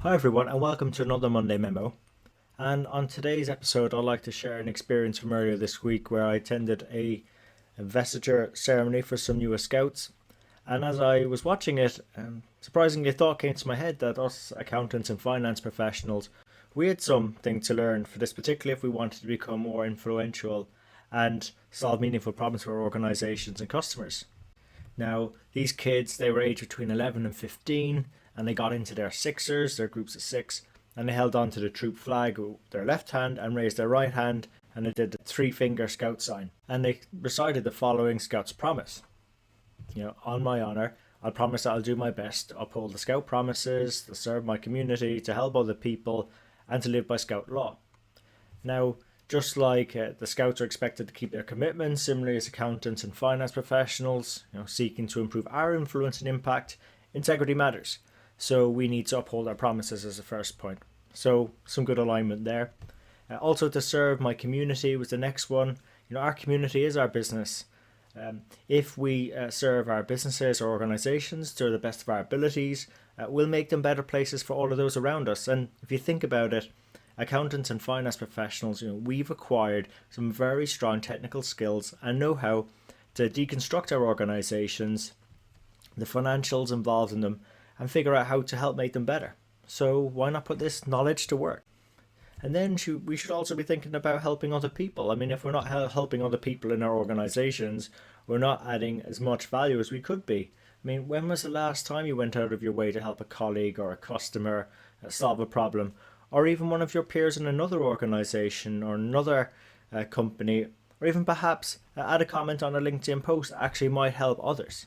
Hi everyone and welcome to another Monday Memo. And on today's episode I'd like to share an experience from earlier this week where I attended a investiture ceremony for some newer scouts. And as I was watching it, surprisingly a thought came to my head that us accountants and finance professionals, we had something to learn for this, particularly if we wanted to become more influential and solve meaningful problems for organisations and customers. Now, these kids, they were aged between 11 and 15, and they got into their sixers, their groups of six, and they held on to the troop flag with their left hand and raised their right hand, and they did the three-finger scout sign. And they recited the following Scout's promise. On my honour, I'll promise that I'll do my best to uphold the Scout promises, to serve my community, to help other people, and to live by Scout law. Now, just like the Scouts are expected to keep their commitments, similarly as accountants and finance professionals, seeking to improve our influence and impact, integrity matters. So we need to uphold our promises as a first point. So some good alignment there. Also to serve my community was the next one. Our community is our business. If we serve our businesses or organisations to the best of our abilities, we'll make them better places for all of those around us. And if you think about it, accountants and finance professionals, we've acquired some very strong technical skills and know-how to deconstruct our organisations, the financials involved in them, and figure out how to help make them better. So why not put this knowledge to work? And then we should also be thinking about helping other people. I mean, if we're not helping other people in our organisations, we're not adding as much value as we could be. I mean, when was the last time you went out of your way to help a colleague or a customer solve a problem? Or even one of your peers in another organisation or another company, or even perhaps add a comment on a LinkedIn post that actually might help others.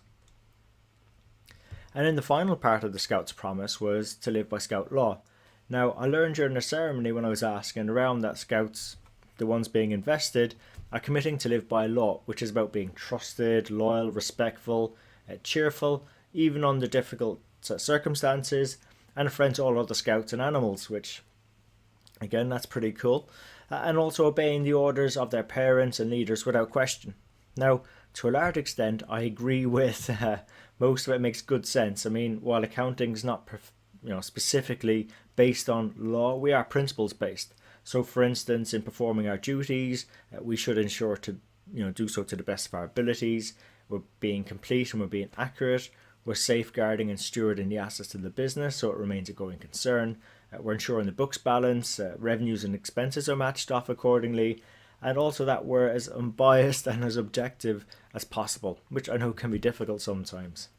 And then the final part of the Scout's promise was to live by Scout law. Now, I learned during the ceremony when I was asking around that Scouts, the ones being invested, are committing to live by law, which is about being trusted, loyal, respectful, cheerful, even under difficult circumstances, and a friend to all other Scouts and animals, which again, that's pretty cool. And also obeying the orders of their parents and leaders without question. Now, to a large extent, I agree with most of it. Makes good sense. I mean, while accounting is not specifically based on law, we are principles based. So, for instance, in performing our duties, we should ensure to do so to the best of our abilities. We're being complete and we're being accurate. We're safeguarding and stewarding the assets of the business so it remains a going concern. We're ensuring the books balance, revenues and expenses are matched off accordingly, and also that we're as unbiased and as objective as possible, which I know can be difficult sometimes.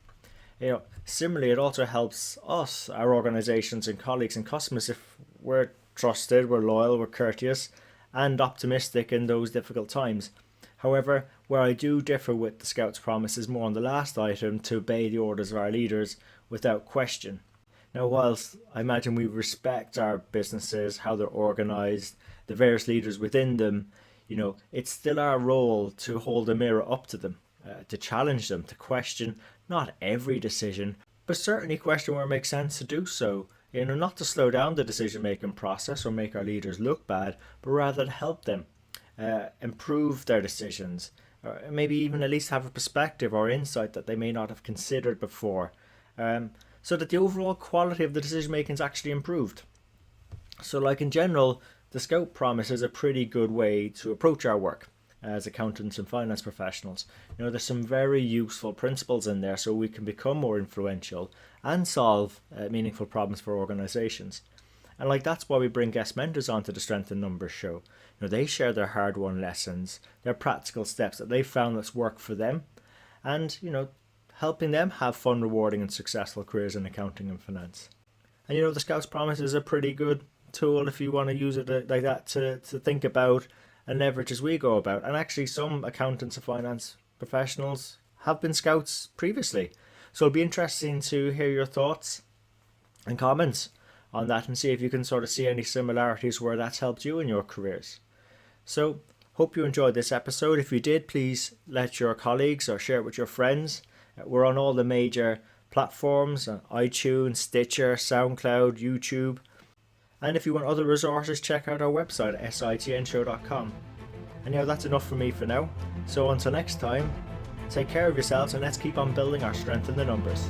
Similarly, it also helps us, our organisations and colleagues and customers, if we're trusted, we're loyal, we're courteous and optimistic in those difficult times. However, where I do differ with the Scouts' promise is more on the last item, to obey the orders of our leaders without question. Now, whilst I imagine we respect our businesses, how they're organised, the various leaders within them, it's still our role to hold a mirror up to them, to challenge them, to question not every decision, but certainly question where it makes sense to do so. Not to slow down the decision-making process or make our leaders look bad, but rather to help them improve their decisions, or maybe even at least have a perspective or insight that they may not have considered before. So that the overall quality of the decision making is actually improved. So like in general, the Scout promise is a pretty good way to approach our work as accountants and finance professionals. There's some very useful principles in there so we can become more influential and solve meaningful problems for organisations. And that's why we bring guest mentors onto the Strength in Numbers show. They share their hard-won lessons, their practical steps that they found that's worked for them, and helping them have fun, rewarding and successful careers in accounting and finance. And the Scouts promise is a pretty good tool if you want to use it like that to think about and leverage as we go about. And actually some accountants and finance professionals have been Scouts previously. So it'll be interesting to hear your thoughts and comments on that and see if you can sort of see any similarities where that's helped you in your careers. So hope you enjoyed this episode. If you did, please let your colleagues or share it with your friends. We're on all the major platforms, iTunes, Stitcher, SoundCloud, YouTube. And if you want other resources, check out our website at sitnshow.com. And that's enough for me for now. So until next time, take care of yourselves and let's keep on building our strength in the numbers.